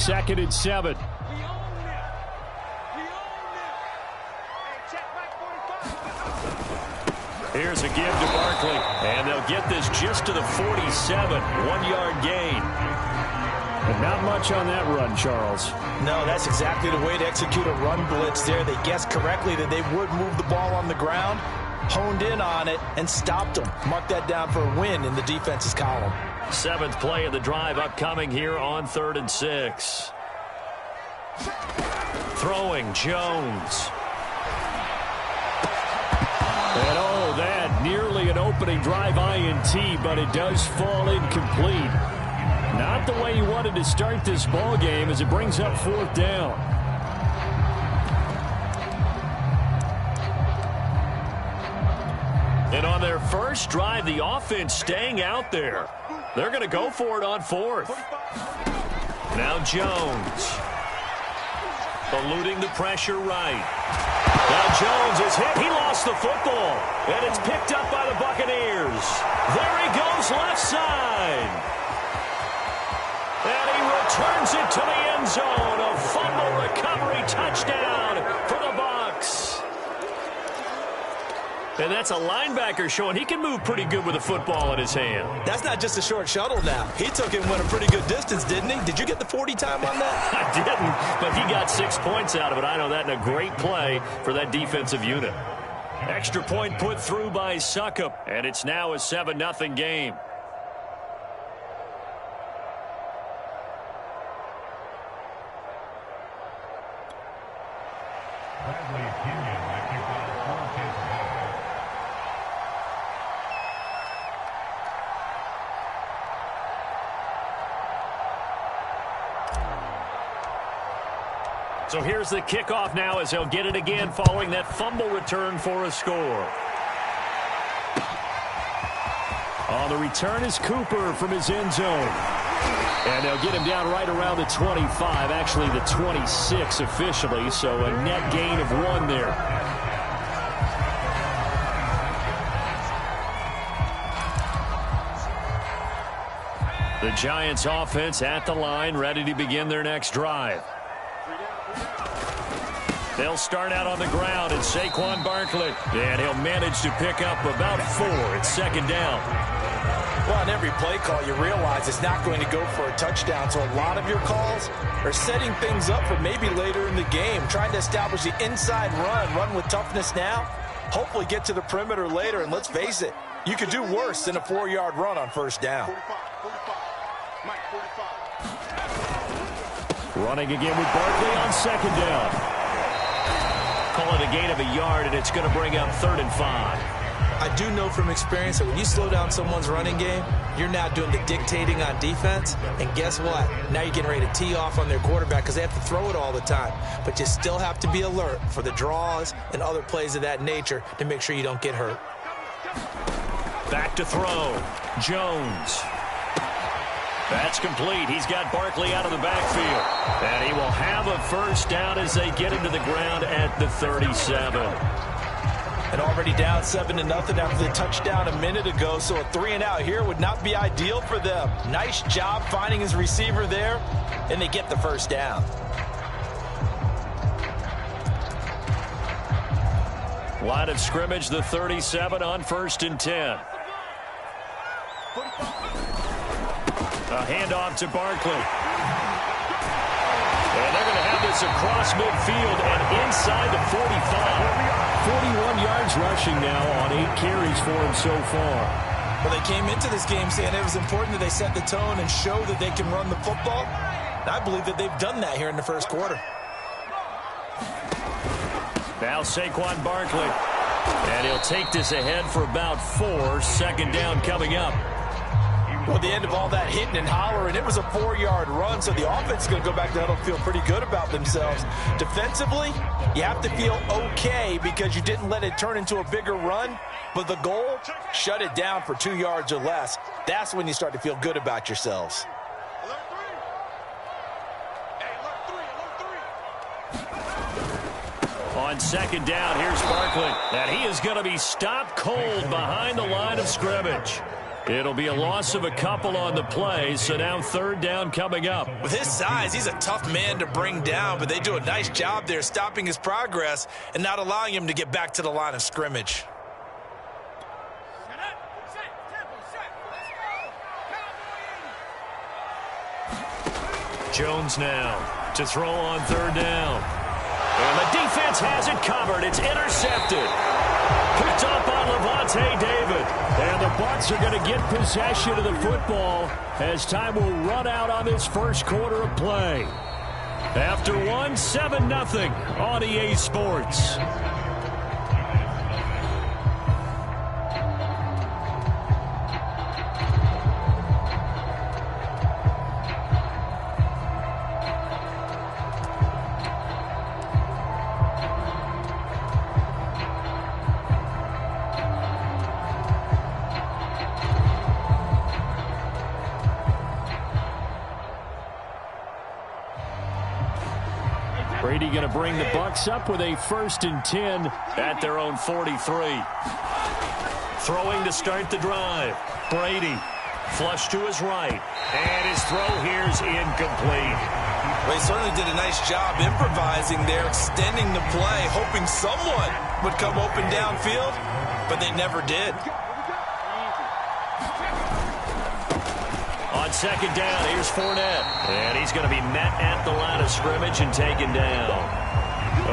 2nd and 7. Here's a give to Barkley, and they'll get this just to the 47, 1-yard gain. But not much on that run, Charles. No, that's exactly the way to execute a run blitz there. They guessed correctly that they would move the ball on the ground, honed in on it, and stopped them. Mark that down for a win in the defense's column. 7th play of the drive upcoming here on 3rd and 6. Throwing Jones. And oh, that nearly an opening drive INT, but it does fall incomplete. Not the way you wanted to start this ball game as it brings up 4th down. And on their first drive, the offense staying out there. They're going to go for it on 4th. Now Jones. Eluding the pressure right. Now Jones is hit. He lost the football. And it's picked up by the Buccaneers. There he goes left side. And he returns it to the end zone. A fumble recovery touchdown for the Bucs. And that's a linebacker showing he can move pretty good with a football in his hand. That's not just a short shuttle now. He took it and went a pretty good distance, didn't he? Did you get the 40 time on that? I didn't, but he got 6 points out of it. I know that in a great play for that defensive unit. Extra point put through by Succop, and it's now a 7-0 game. So here's the kickoff now as he'll get it again following that fumble return for a score. On the return is Cooper from his end zone. And they'll get him down right around the 25, actually the 26 officially, so a net gain of 1 there. The Giants offense at the line, ready to begin their next drive. They'll start out on the ground, and Saquon Barkley. And he'll manage to pick up about 4. It's 2nd down. Well, on every play call, you realize it's not going to go for a touchdown. So a lot of your calls are setting things up for maybe later in the game, trying to establish the inside run with toughness now, hopefully get to the perimeter later. And let's face it, you could do worse than a 4-yard run on 1st down. Running again with Barkley on 2nd down. Call it a gain of 1 yard, and it's going to bring up 3rd and 5. I do know from experience that when you slow down someone's running game, you're now doing the dictating on defense. And guess what? Now you're getting ready to tee off on their quarterback because they have to throw it all the time. But you still have to be alert for the draws and other plays of that nature to make sure you don't get hurt. Back to throw. Jones. That's complete. He's got Barkley out of the backfield. And he will have a 1st down as they get into the ground at the 37. And already down 7-0 after the touchdown a minute ago, so a 3-and-out here would not be ideal for them. Nice job finding his receiver there, and they get the 1st down. Line of scrimmage, the 37 on 1st and 10. A handoff to Barkley. And they're going to have this across midfield and inside the 45. 41 yards rushing now on 8 carries for him so far. Well, they came into this game saying it was important that they set the tone and show that they can run the football. And I believe that they've done that here in the 1st quarter. Now Saquon Barkley. And he'll take this ahead for about 4. 2nd down coming up. Well, at the end of all that hitting and hollering, it was a 4-yard run, so the offense is going to go back to huddle, feel pretty good about themselves. Defensively, you have to feel okay because you didn't let it turn into a bigger run, but the goal, shut it down for 2 yards or less. That's when you start to feel good about yourselves. On 2nd down, here's Barkley. And he is going to be stopped cold behind the line of scrimmage. It'll be a loss of a couple on the play, so now third down coming up. With his size, he's a tough man to bring down, but they do a nice job there stopping his progress and not allowing him to get back to the line of scrimmage. Jones now to throw on third down. And the defense has it covered. It's intercepted. Picked up on Levante David. And the Bucs are going to get possession of the football as time will run out on this first quarter of play. After 7-0 on EA Sports. Brady going to bring the Bucs up with a 1st and 10 at their own 43. Throwing to start the drive. Brady flush to his right. And his throw here's incomplete. Well, he certainly did a nice job improvising there, extending the play, hoping someone would come open downfield, but they never did. On second down, here's Fournette. And he's going to be met at the line of scrimmage and taken down.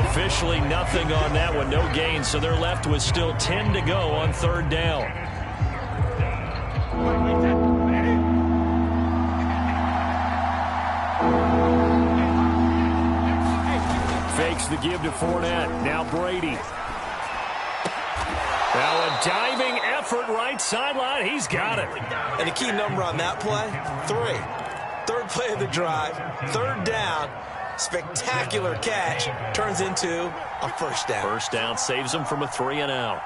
Officially nothing on that one, no gain, so they're left with still 10 to go on third down. Fakes the give to Fournette. Now Brady. Now a diving effort right sideline. He's got it. And the key number on that play, 3. Third play of the drive, third down. Spectacular catch turns into a first down. First down saves them from a 3-and-out.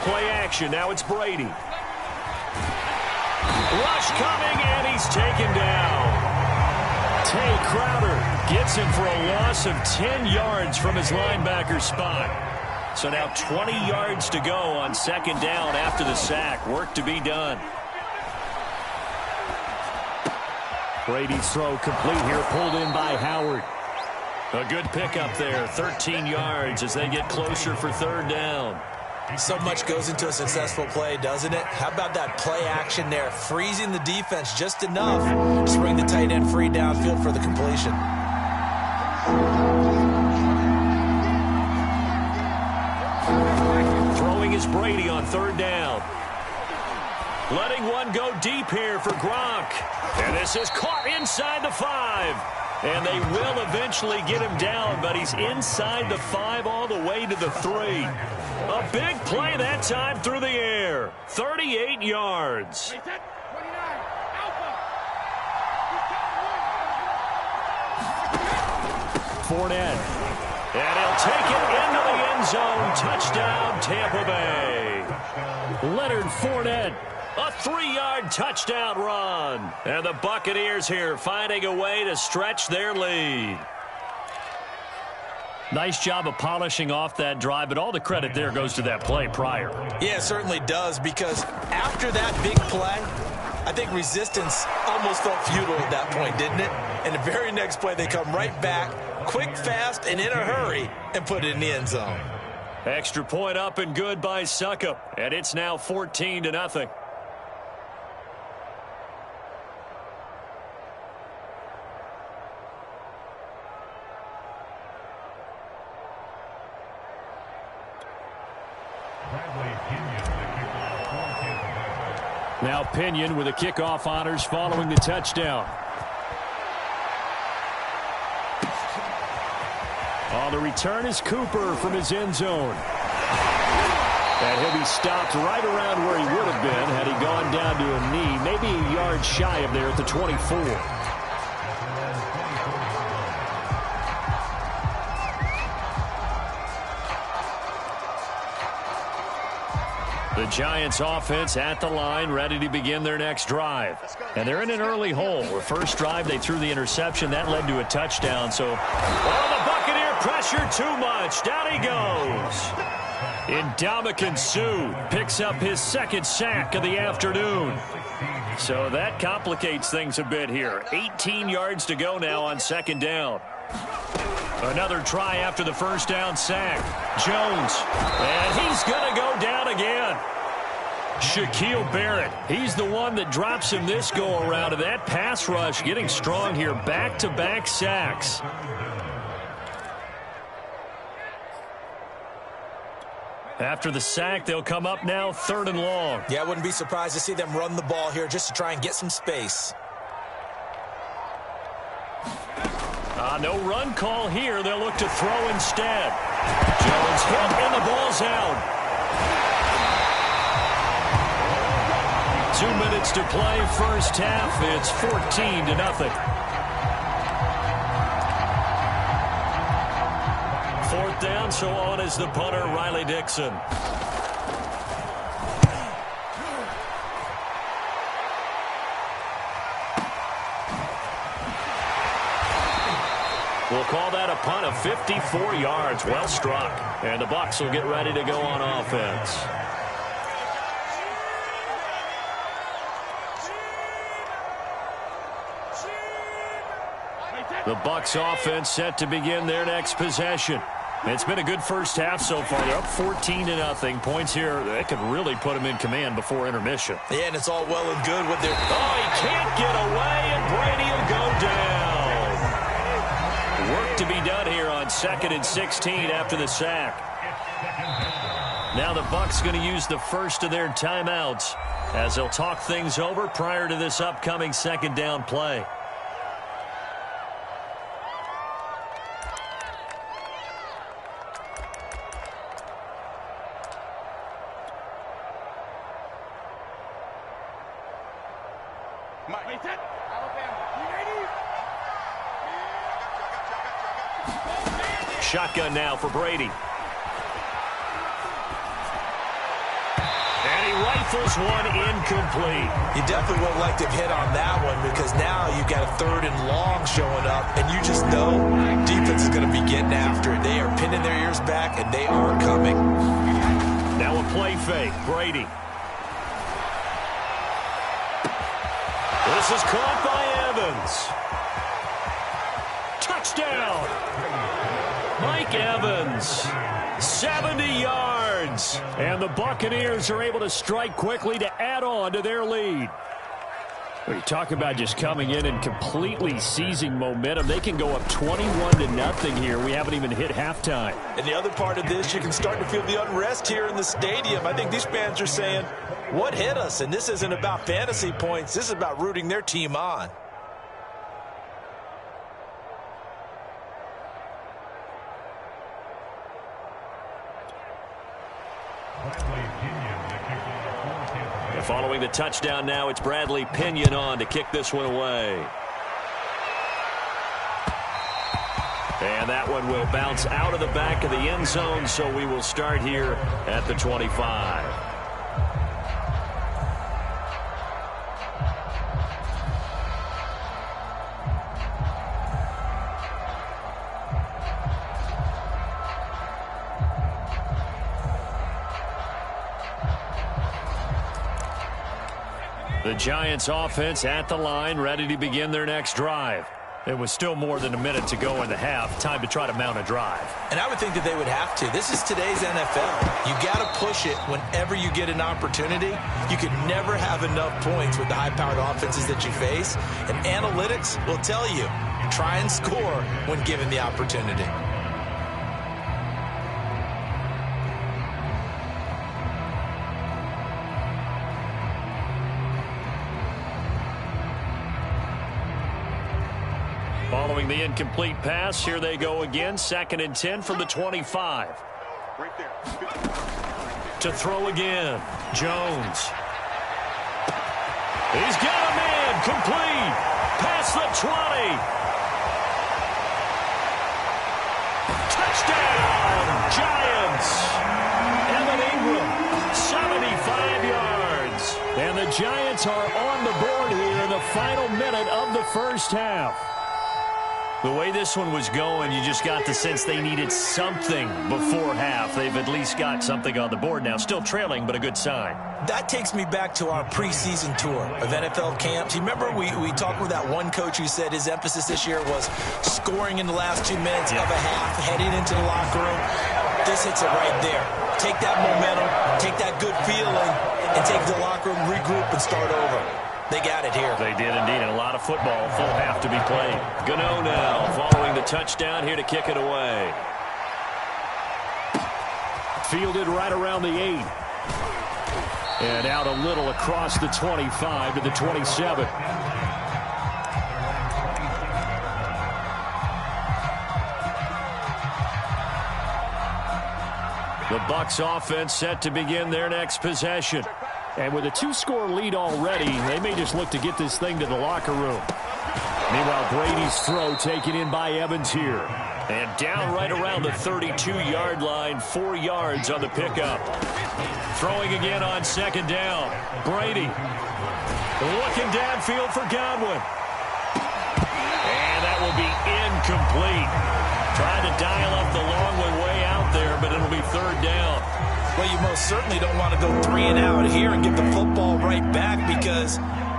Play action. Now it's Brady. Rush coming, and he's taken down. Tay Crowder gets him for a loss of 10 yards from his linebacker spot. So now 20 yards to go on second down after the sack. Work to be done. Brady's throw complete here, pulled in by Howard. A good pickup there, 13 yards as they get closer for third down. So much goes into a successful play, doesn't it? How about that play action there, freezing the defense just enough to bring the tight end free downfield for the completion. Throwing is Brady on third down. Letting one go deep here for Gronk. And this is caught inside the 5. And they will eventually get him down, but he's inside the 5 all the way to the 3. A big play that time through the air. 38 yards. Fournette. And he'll take it into the end zone. Touchdown, Tampa Bay. Leonard Fournette. A 3-yard touchdown run. And the Buccaneers here finding a way to stretch their lead. Nice job of polishing off that drive, but all the credit there goes to that play prior. Yeah, it certainly does, because after that big play, I think resistance almost felt futile at that point, didn't it? And the very next play, they come right back, quick, fast, and in a hurry, and put it in the end zone. Extra point up and good by Suckup, and it's now 14-0. Now Pinion with the kickoff honors following the touchdown. On the return is Cooper from his end zone. And he'll be stopped right around where he would have been had he gone down to a knee, maybe a yard shy of there at the 24. The Giants offense at the line, ready to begin their next drive. And they're in an early hole. The first drive, they threw the interception. That led to a touchdown. So, the Buccaneer pressure too much. Down he goes. Ndamukong Suh picks up his second sack of the afternoon. So that complicates things a bit here. 18 yards to go now on second down. Another try after the first down sack. Jones. And he's going to go down again. Shaquille Barrett. He's the one that drops him this go-around. And that pass rush getting strong here. Back-to-back sacks. After the sack, they'll come up now 3rd and long. Yeah, I wouldn't be surprised to see them run the ball here just to try and get some space. No run call here. They'll look to throw instead. Jones hit and the ball's out. 2 minutes to play, first half. It's 14-0. 4th down, so on is the punter, Riley Dixon. We'll call that a punt of 54 yards. Well struck. And the Bucs will get ready to go on offense. The Bucs offense set to begin their next possession. It's been a good first half so far. They're up 14-0. Points here, that could really put them in command before intermission. Yeah, and it's all well and good with their... Oh, he can't get away, and Brady will go down. Work to be done here on 2nd and 16 after the sack. Now the Bucs going to use the first of their timeouts as they'll talk things over prior to this upcoming second down play. Shotgun now for Brady. And he rifles one incomplete. You definitely would like to hit on that one because now you've got a 3rd and long showing up, and you just know defense is going to be getting after it. They are pinning their ears back, and they are coming. Now a play fake. Brady. This is caught by Evans. Touchdown. Mike Evans, 70 yards. And the Buccaneers are able to strike quickly to add on to their lead. When you talk about just coming in and completely seizing momentum, they can go up 21-0 here. We haven't even hit halftime. And the other part of this, you can start to feel the unrest here in the stadium. I think these fans are saying, what hit us? And this isn't about fantasy points. This is about rooting their team on. Following the touchdown now, it's Bradley Pinion on to kick this one away. And that one will bounce out of the back of the end zone, so we will start here at the 25. The Giants offense at the line, ready to begin their next drive. It was still more than a minute to go in the half. Time to try to mount a drive. And I would think that they would have to. This is today's NFL. You got to push it whenever you get an opportunity. You can never have enough points with the high-powered offenses that you face. And analytics will tell you, try and score when given the opportunity. Following the incomplete pass, here they go again. 2nd and 10 from the 25. Right there. To throw again, Jones. He's got a man, complete. Past the 20. Touchdown, Giants. Evan Ingram, 75 yards. And the Giants are on the board here in the final minute of the first half. The way this one was going, you just got the sense they needed something before half. They've at least got something on the board now. Still trailing, but a good sign. That takes me back to our preseason tour of NFL camps. You remember we talked with that one coach who said his emphasis this year was scoring in the last 2 minutes of a half, heading into the locker room. This hits it right there. Take that momentum, take that good feeling, and take the locker room, regroup, and start over. They got it here. They did indeed, and a lot of football, full half to be played. Gano now following the touchdown here to kick it away. Fielded right around the 8. And out a little across the 25 to the 27. The Bucs offense set to begin their next possession. And with a 2-score lead already, they may just look to get this thing to the locker room. Meanwhile, Brady's throw taken in by Evans here. And down right around the 32-yard line, 4 yards on the pickup. Throwing again on second down. Brady looking downfield for Godwin. And that will be incomplete. Tried to dial up the long one way out there, but it'll be third down. Well, you most certainly don't want to go 3 and out here and give the football right back because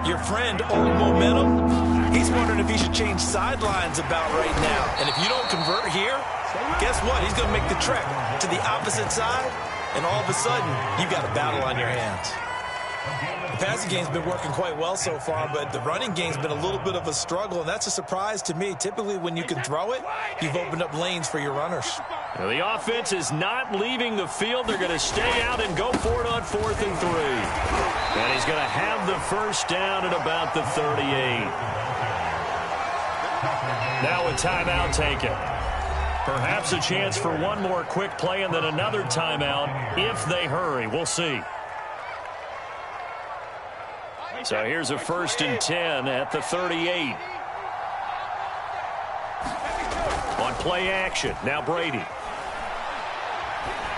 your friend, Old Momentum, he's wondering if he should change sidelines about right now. And if you don't convert here, guess what? He's going to make the trek to the opposite side, and all of a sudden, you've got a battle on your hands. The passing game's been working quite well so far, but the running game's been a little bit of a struggle, and that's a surprise to me. Typically, when you can throw it, you've opened up lanes for your runners. Now, the offense is not leaving the field. They're going to stay out and go for it on 4th and 3. And he's going to have the first down at about the 38. Now a timeout taken. Perhaps a chance for one more quick play and then another timeout if they hurry. We'll see. So here's a 1st and 10 at the 38. On play action, now Brady.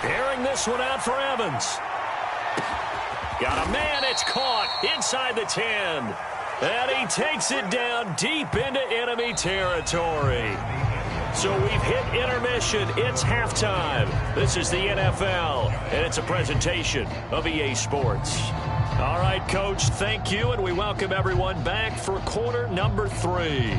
Airing this one out for Evans. Got a man, it's caught inside the 10. And he takes it down deep into enemy territory. So we've hit intermission. It's halftime. This is the NFL, and it's a presentation of EA Sports. All right, Coach, thank you, and we welcome everyone back for quarter number 3.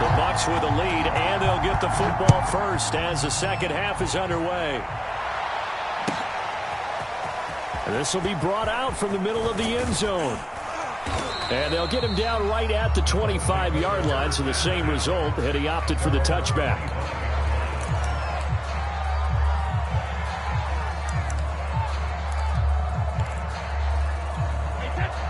The Bucs with a lead, and they'll get the football first as the second half is underway. And this will be brought out from the middle of the end zone. And they'll get him down right at the 25-yard line, so the same result had he opted for the touchback.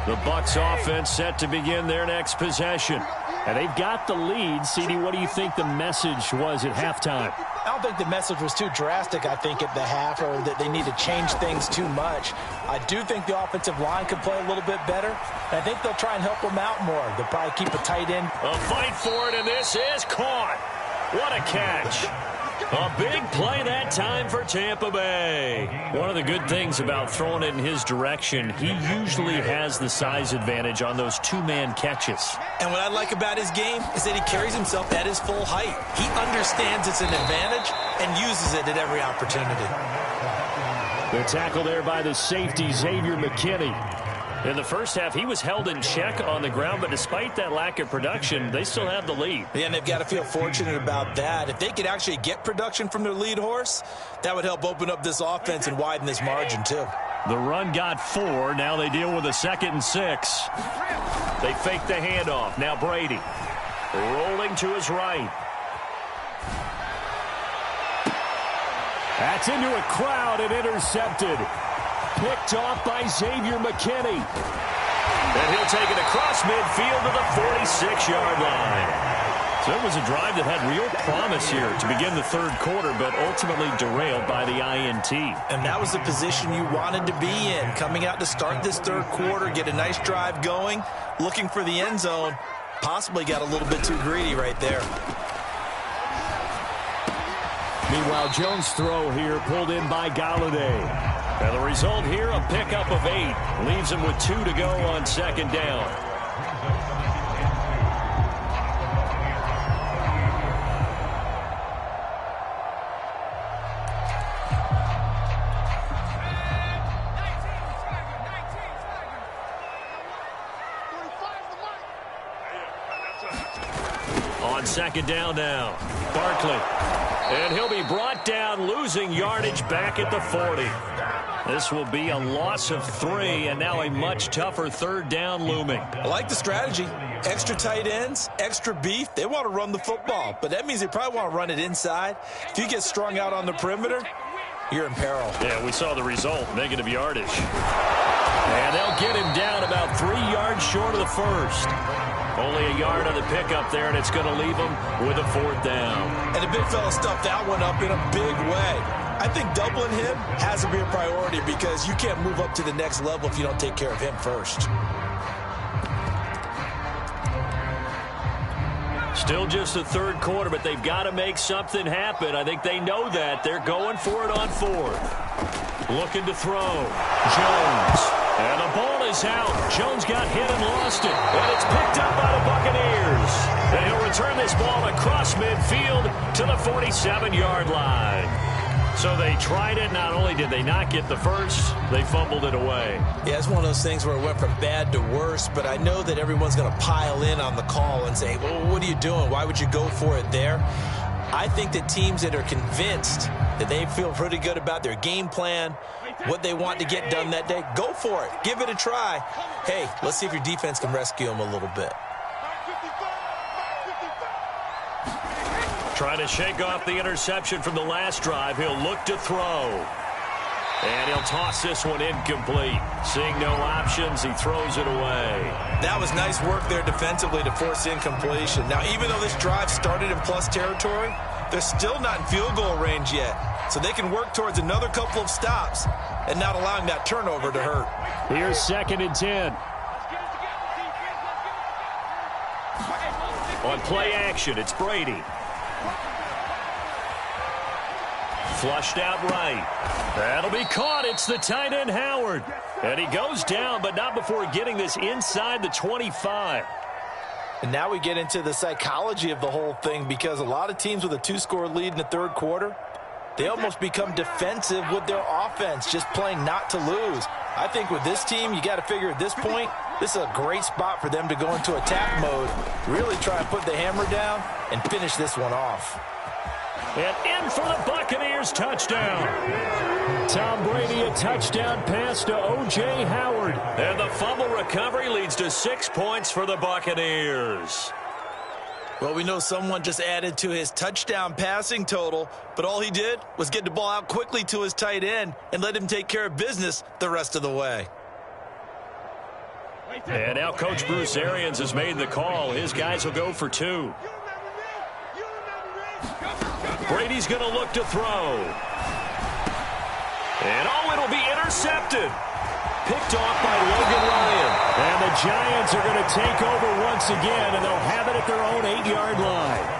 The Bucs offense set to begin their next possession. And they've got the lead. CD, what do you think the message was at halftime? I don't think the message was too drastic, I think, at the half, or that they need to change things too much. I do think the offensive line could play a little bit better. And I think they'll try and help them out more. They'll probably keep a tight end. A fight for it, and this is caught. What a catch. A big play that time for Tampa Bay. One of the good things about throwing it in his direction, he usually has the size advantage on those 2-man catches. And what I like about his game is that he carries himself at his full height. He understands it's an advantage and uses it at every opportunity. The tackle there by the safety, Xavier McKinney. In the first half, he was held in check on the ground, but despite that lack of production, they still have the lead. Yeah, and they've got to feel fortunate about that. If they could actually get production from their lead horse, that would help open up this offense and widen this margin, too. The run got 4. Now they deal with a 2nd and 6. They fake the handoff. Now Brady rolling to his right. That's into a crowd and intercepted. Picked off by Xavier McKinney. And he'll take it across midfield to the 46-yard line. So it was a drive that had real promise here to begin the third quarter, but ultimately derailed by the INT. And that was the position you wanted to be in. Coming out to start this third quarter, get a nice drive going, looking for the end zone. Possibly got a little bit too greedy right there. Meanwhile, Jones' throw here pulled in by Galladay. And the result here, a pickup of 8. Leaves him with 2 to go on second down. On second down now, Barkley. And he'll be brought down, losing yardage back at the 40. This will be a loss of 3, and now a much tougher third down looming. I like the strategy. Extra tight ends, extra beef. They want to run the football, but that means they probably want to run it inside. If you get strung out on the perimeter, you're in peril. Yeah, we saw the result, negative yardage. And they'll get him down about 3 yards short of the first. Only a yard on the pickup there, and it's going to leave him with a 4th down. And the big fella stuffed that one up in a big way. I think doubling him has to be a priority because you can't move up to the next level if you don't take care of him first. Still just the third quarter, but they've got to make something happen. I think they know that. They're going for it on 4th. Looking to throw. Jones. And the ball is out. Jones got hit and lost it. And it's picked up by the Buccaneers. And he'll return this ball across midfield to the 47-yard line. So they tried it. Not only did they not get the first, they fumbled it away. Yeah, it's one of those things where it went from bad to worse, but I know that everyone's going to pile in on the call and say, well, what are you doing? Why would you go for it there? I think that teams that are convinced that they feel pretty good about their game plan, what they want to get done that day, go for it. Give it a try. Hey, let's see if your defense can rescue them a little bit. Trying to shake off the interception from the last drive. He'll look to throw. And he'll toss this one incomplete. Seeing no options, he throws it away. That was nice work there defensively to force incompletion. Now, even though this drive started in plus territory, they're still not in field goal range yet. So they can work towards another couple of stops and not allowing that turnover to hurt. Here's 2nd and 10. On play action, it's Brady. Flushed out right. That'll be caught. It's the tight end, Howard. And he goes down, but not before getting this inside the 25. And now we get into the psychology of the whole thing because a lot of teams with a 2-score lead in the third quarter, they almost become defensive with their offense, just playing not to lose. I think with this team, you got to figure at this point, this is a great spot for them to go into attack mode, really try and put the hammer down and finish this one off. And in for the Buccaneers touchdown. Tom Brady, a touchdown pass to O.J. Howard. And the fumble recovery leads to 6 points for the Buccaneers. Well, we know someone just added to his touchdown passing total, but all he did was get the ball out quickly to his tight end and let him take care of business the rest of the way. And now Coach Bruce Arians has made the call. His guys will go for 2. Brady's going to look to throw. And, it'll be intercepted. Picked off by Logan Ryan. And the Giants are going to take over once again, and they'll have it at their own 8-yard line.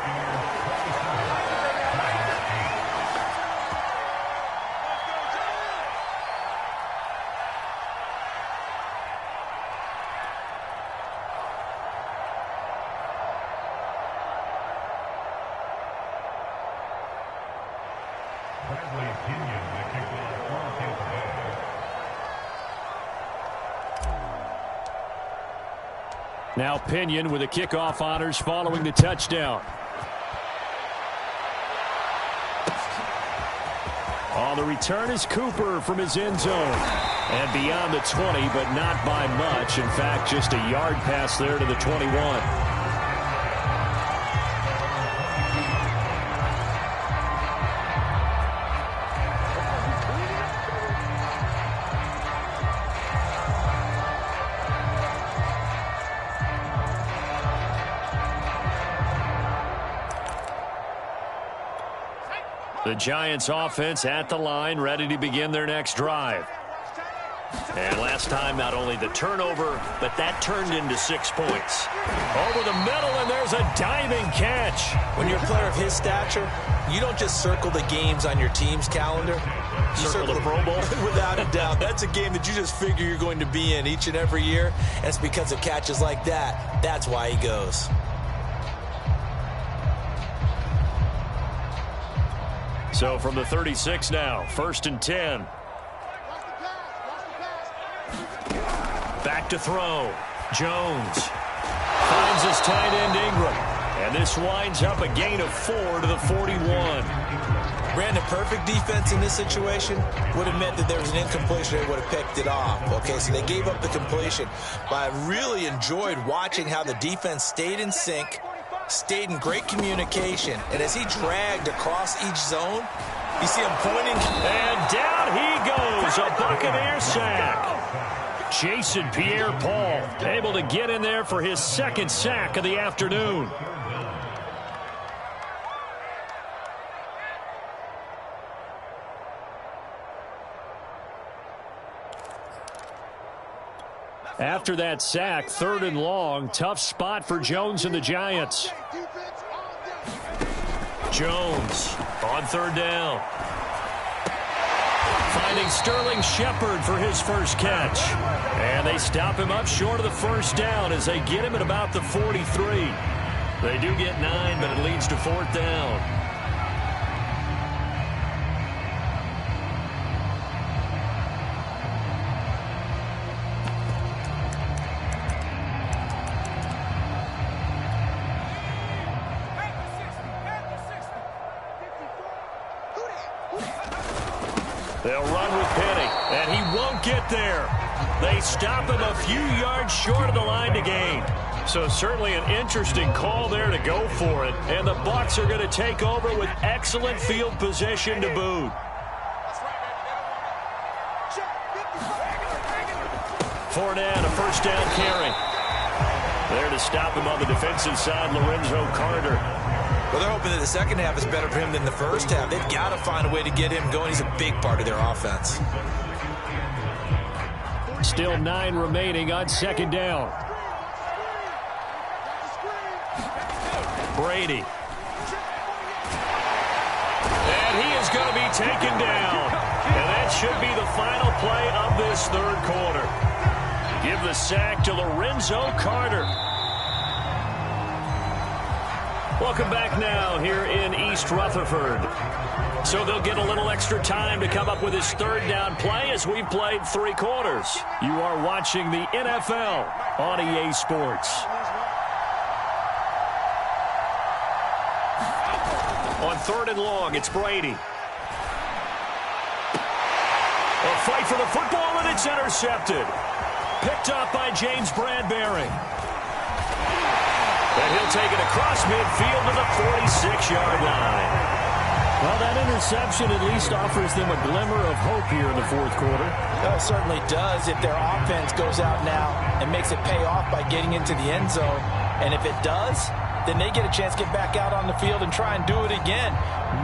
Now Pinion with the kickoff honors following the touchdown. On the return is Cooper from his end zone. And beyond the 20, but not by much. In fact, just a yard pass there to the 21. The Giants offense at the line, ready to begin their next drive. And last time, not only the turnover, but that turned into 6 points. Over the middle, and there's a diving catch. When you're a player of his stature, you don't just circle the games on your team's calendar. You circle the Pro Bowl. Without a doubt. That's a game that you just figure you're going to be in each and every year. And it's because of catches like that. That's why he goes. So from the 36 now, 1st and 10. Back to throw. Jones finds his tight end Ingram. And this winds up a gain of 4 to the 41. Brandon, perfect defense in this situation would have meant that there was an incompletion. They would have picked it off. Okay, so they gave up the completion. But I really enjoyed watching how the defense stayed in sync, stayed in great communication. And as he dragged across each zone, you see him pointing. And down he goes, a Buccaneer sack. Jason Pierre-Paul able to get in there for his 2nd sack of the afternoon. After that sack, 3rd and long, tough spot for Jones and the Giants. Jones on 3rd down. Finding Sterling Shepard for his first catch. And they stop him up short of the 1st down as they get him at about the 43. They do get 9, but it leads to 4th down. They'll run with Penny, and he won't get there. They stop him a few yards short of the line to gain. So certainly an interesting call there to go for it. And the Bucs are going to take over with excellent field position to boot. Fournette, a 1st down carry. There to stop him on the defensive side, Lorenzo Carter. Well, they're hoping that the second half is better for him than the first half. They've got to find a way to get him going. He's a big part of their offense. Still 9 remaining on 2nd down. Brady. And he is going to be taken down. And that should be the final play of this 3rd quarter. Give the sack to Lorenzo Carter. Welcome back now here in East Rutherford. So they'll get a little extra time to come up with his 3rd down play as we've played 3 quarters. You are watching the NFL on EA Sports. On 3rd and long, it's Brady. A fight for the football, and it's intercepted. Picked up by James Bradbury. And he'll take it across midfield to the 46-yard line. Well, that interception at least offers them a glimmer of hope here in the 4th quarter. Well, it certainly does if their offense goes out now and makes it pay off by getting into the end zone. And if it does, then they get a chance to get back out on the field and try and do it again.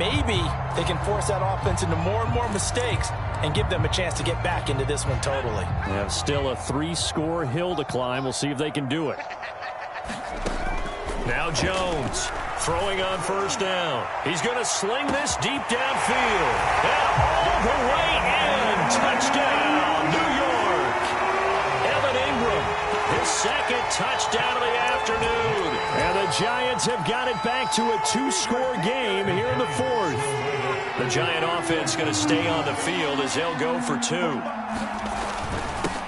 Maybe they can force that offense into more and more mistakes and give them a chance to get back into this one totally. Yeah, still a 3-score hill to climb. We'll see if they can do it. Now Jones throwing on 1st down. He's going to sling this deep downfield. And all the way in. Touchdown, New York. Evan Ingram, his 2nd touchdown of the afternoon. And the Giants have got it back to a 2-score game here in the 4th. The Giant offense going to stay on the field as they'll go for 2.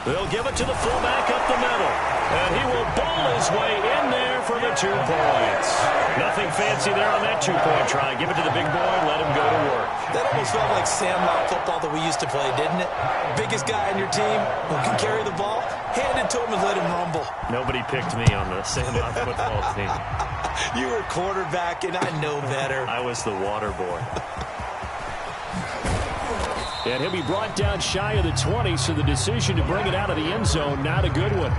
They'll give it to the fullback up the middle. And he will bowl his way in there for the 2 points. Nothing fancy there on that 2-point try. Give it to the big boy and let him go to work. That almost felt like sandlot football that we used to play, didn't it? Biggest guy on your team who can carry the ball, hand it to him and let him rumble. Nobody picked me on the sandlot football team. You were quarterback, and I know better. I was the water boy. And he'll be brought down shy of the 20, so the decision to bring it out of the end zone, not a good one.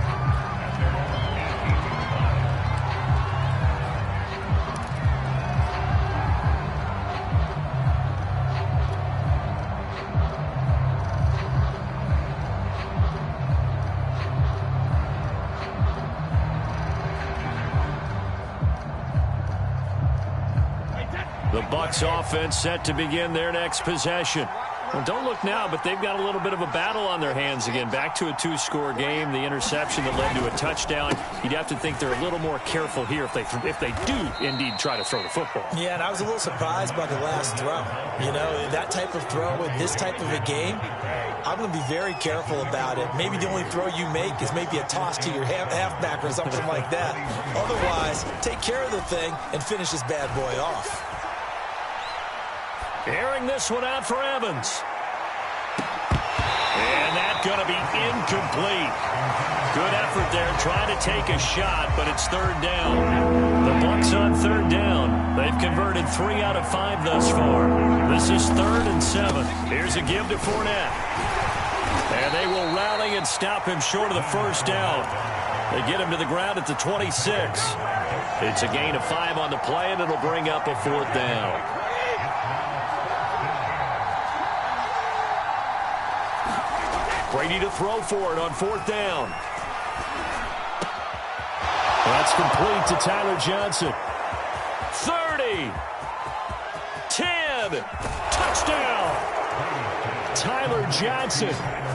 Bucs offense set to begin their next possession. Well, don't look now, but they've got a little bit of a battle on their hands again. Back to a two-score game, the interception that led to a touchdown. You'd have to think they're a little more careful here if they do indeed try to throw the football. Yeah, and I was a little surprised by the last throw. You know, that type of throw in this type of a game, I'm going to be very careful about it. Maybe the only throw you make is maybe a toss to your halfback or something like that. Otherwise, take care of the thing and finish this bad boy off. Airing this one out for Evans. And that's going to be incomplete. Good effort there trying to take a shot, but it's third down. The Bucs on third down. They've converted 3 out of 5 thus far. This is 3rd and 7. Here's a give to Fournette. And they will rally and stop him short of the first down. They get him to the ground at the 26. It's a gain of 5 on the play, and it'll bring up a 4th down. Brady to throw for it on 4th down. That's complete to Tyler Johnson. 30. 10. Touchdown. Tyler Johnson,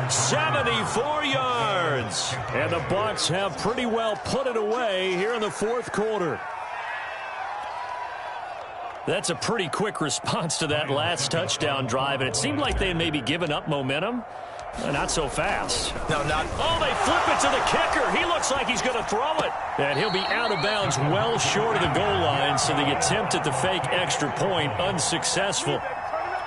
74 yards. And the Bucs have pretty well put it away here in the 4th quarter. That's a pretty quick response to that last touchdown drive, and it seemed like they had maybe given up momentum. Not so fast. No, not. Oh, they flip it to the kicker. He looks like he's going to throw it. And he'll be out of bounds well short of the goal line, so the attempt at the fake extra point unsuccessful.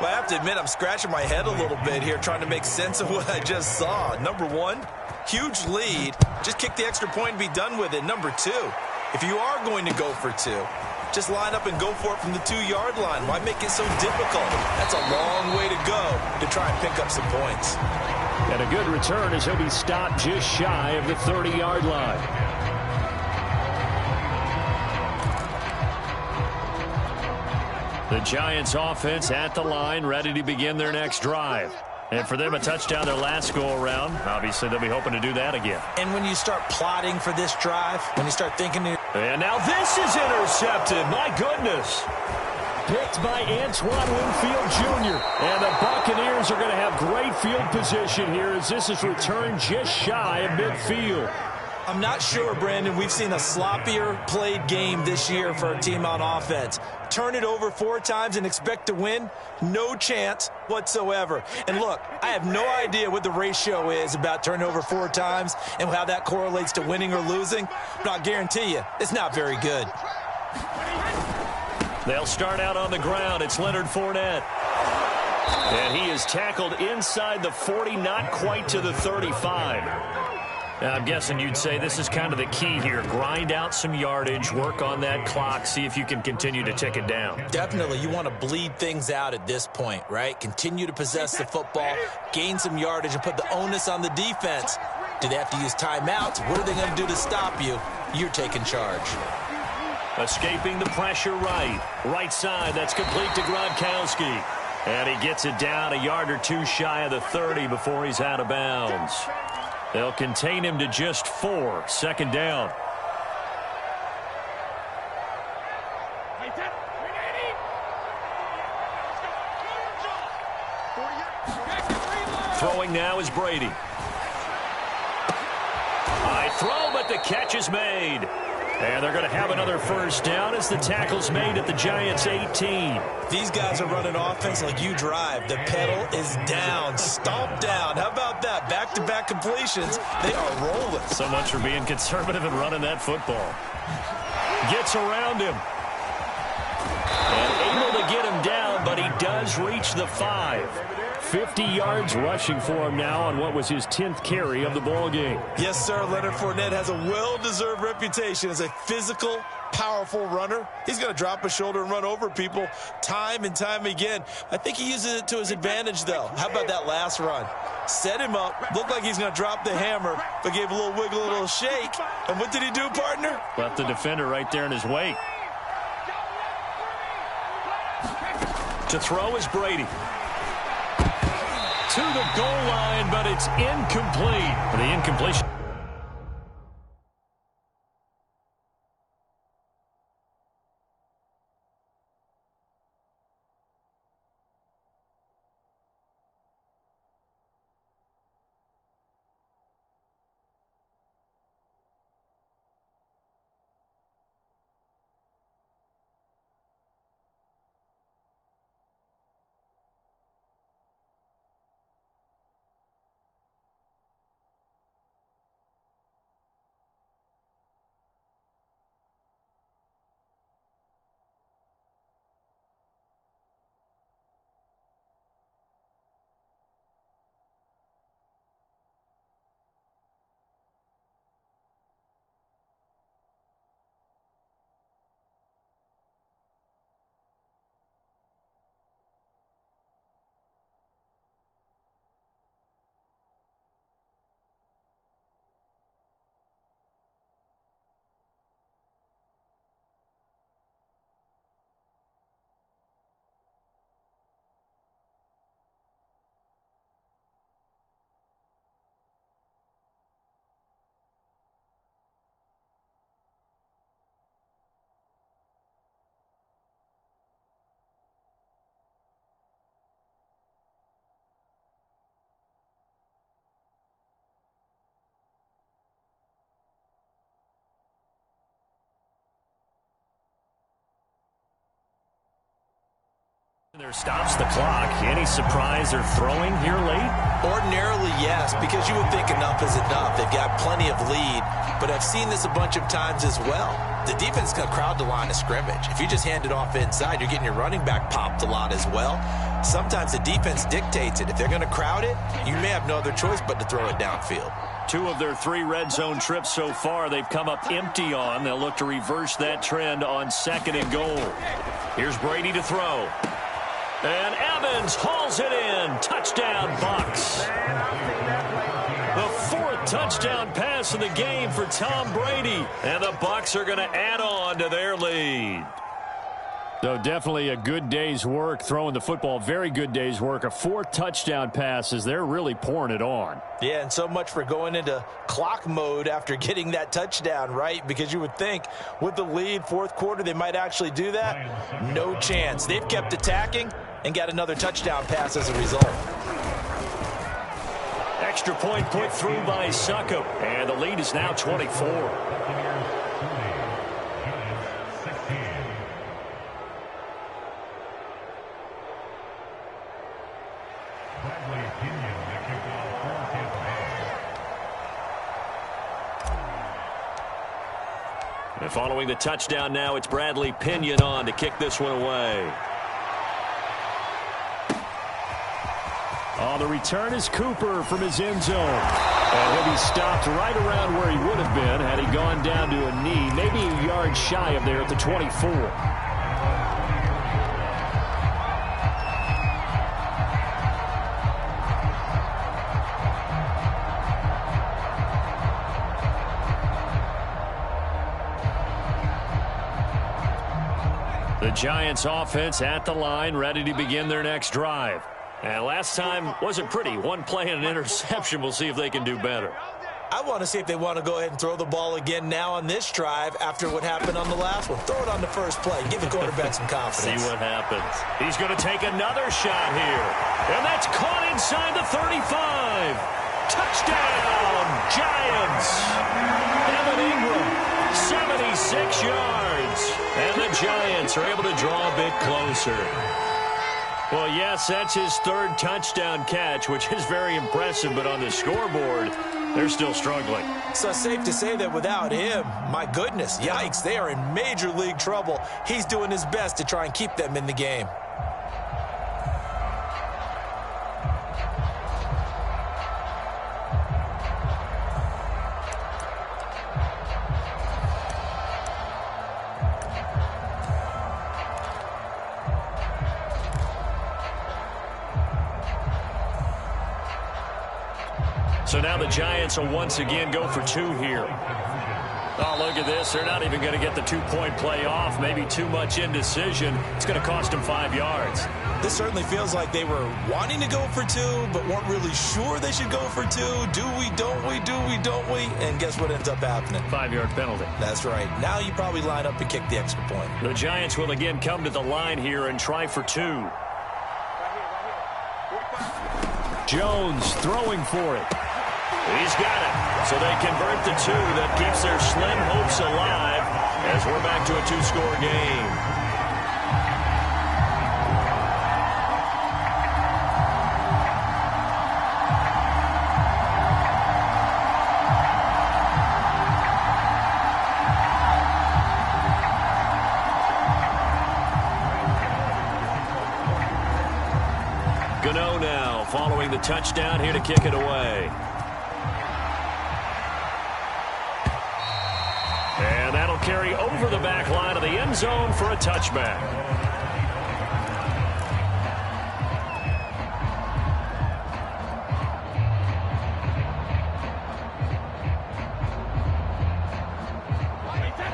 Well, I have to admit, I'm scratching my head a little bit here trying to make sense of what I just saw. Number 1, huge lead. Just kick the extra point and be done with it. Number 2, if you are going to go for 2, just line up and go for it from the 2-yard line. Why make it so difficult? That's a long way to go to try and pick up some points. And a good return as he'll be stopped just shy of the 30-yard line. The Giants offense at the line, ready to begin their next drive. And for them, a touchdown their last go-around. Obviously, they'll be hoping to do that again. And when you start plotting for this drive, when you start thinking... And now this is intercepted. My goodness. Picked by Antoine Winfield Jr. And the Buccaneers are going to have great field position here as this is returned just shy of midfield. I'm not sure, Brandon, we've seen a sloppier played game this year for a team on offense. Turn it over 4 times and expect to win? No chance whatsoever. And look, I have no idea what the ratio is about turning over 4 times and how that correlates to winning or losing, but I'll guarantee you, it's not very good. They'll start out on the ground. It's Leonard Fournette. And he is tackled inside the 40, not quite to the 35. Now, I'm guessing you'd say this is kind of the key here. Grind out some yardage, work on that clock, see if you can continue to tick it down. Definitely. You want to bleed things out at this point, right? Continue to possess the football, gain some yardage, and put the onus on the defense. Do they have to use timeouts? What are they going to do to stop you? You're taking charge. Escaping the pressure right side. That's complete to Gronkowski. And he gets it down a yard or 2 shy of the 30 before he's out of bounds. They'll contain him to just 4. 2nd down. Throwing now is Brady. High throw, but the catch is made. And they're going to have another first down as the tackle's made at the Giants' 18. These guys are running offense like you drive. The pedal is down, stomped down. How about that? Back-to-back completions. They are rolling. So much for being conservative and running that football. Gets around him. And able to get him down, but he does reach the 5. 50 yards rushing for him now on what was his 10th carry of the ball game. Yes, sir. Leonard Fournette has a well-deserved reputation as a physical, powerful runner. He's going to drop his shoulder and run over people time and time again. I think he uses it to his advantage, though. How about that last run? Set him up, looked like he's going to drop the hammer, but gave a little wiggle, a little shake. And what did he do, partner? Left the defender right there in his wake. To throw is Brady. To the goal line, but it's incomplete. The incompletion. There stops the clock. Any surprise they're throwing here late? Ordinarily, yes, because you would think enough is enough. They've got plenty of lead, but I've seen this a bunch of times as well. The defense is going to crowd the line of scrimmage. If you just hand it off inside, you're getting your running back popped a lot as well. Sometimes the defense dictates it. If they're going to crowd it, you may have no other choice but to throw it downfield. 2 of their 3 red zone trips so far they've come up empty on. They'll look to reverse that trend on 2nd and goal. Here's Brady to throw. And Evans hauls it in. Touchdown, Bucs. The 4th touchdown pass of the game for Tom Brady. And the Bucs are going to add on to their lead. So definitely a good day's work throwing the football. Very good day's work. A 4th touchdown pass as they're really pouring it on. Yeah, and so much for going into clock mode after getting that touchdown, right? Because you would think with the lead, 4th quarter, they might actually do that. No chance. They've kept attacking and got another touchdown pass as a result. Extra point put through by Succop. And the lead is now 24. And following the touchdown now, it's Bradley Pinion on to kick this one away. The return is Cooper from his end zone. And he'll be stopped right around where he would have been had he gone down to a knee, maybe a yard shy of there at the 24. The Giants offense at the line, ready to begin their next drive. And last time wasn't pretty. 1 play and an interception. We'll see if they can do better. I want to see if they want to go ahead and throw the ball again now on this drive after what happened on the last one. Throw it on the first play. Give the quarterback some confidence. See what happens. He's going to take another shot here. And that's caught inside the 35. Touchdown, Giants. Evan Ingram, 76 yards. And the Giants are able to draw a bit closer. Well, yes, that's his 3rd touchdown catch, which is very impressive, but on the scoreboard, they're still struggling. So it's safe to say that without him, my goodness, yikes, they are in major league trouble. He's doing his best to try and keep them in the game. So now the Giants will once again go for 2 here. Oh, look at this. They're not even going to get the 2-point play off. Maybe too much indecision. It's going to cost them 5 yards. This certainly feels like they were wanting to go for 2, but weren't really sure they should go for 2. Do we, don't we, do we, don't we? And guess what ends up happening? 5-yard penalty. That's right. Now you probably line up and kick the extra point. The Giants will again come to the line here and try for 2. Jones throwing for it. He's got it. So they convert the 2. That keeps their slim hopes alive as we're back to a 2-score game. Gano now following the touchdown here to kick it away. And that'll carry over the back line of the end zone for a touchback.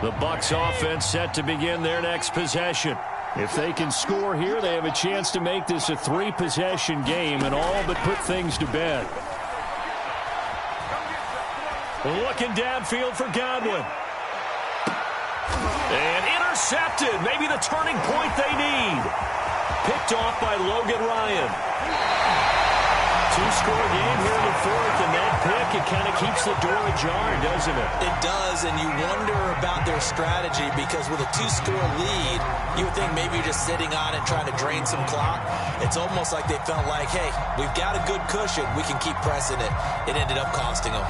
The Bucs offense set to begin their next possession. If they can score here, they have a chance to make this a 3-possession game and all but put things to bed. Looking downfield for Godwin. And intercepted. Maybe the turning point they need. Picked off by Logan Ryan. 2-score game here in the 4th, and that pick, it kind of keeps the door ajar, doesn't it? It does, and you wonder about their strategy because with a 2-score lead, you would think maybe you're just sitting on it trying to drain some clock. It's almost like they felt like, hey, we've got a good cushion. We can keep pressing it. It ended up costing them.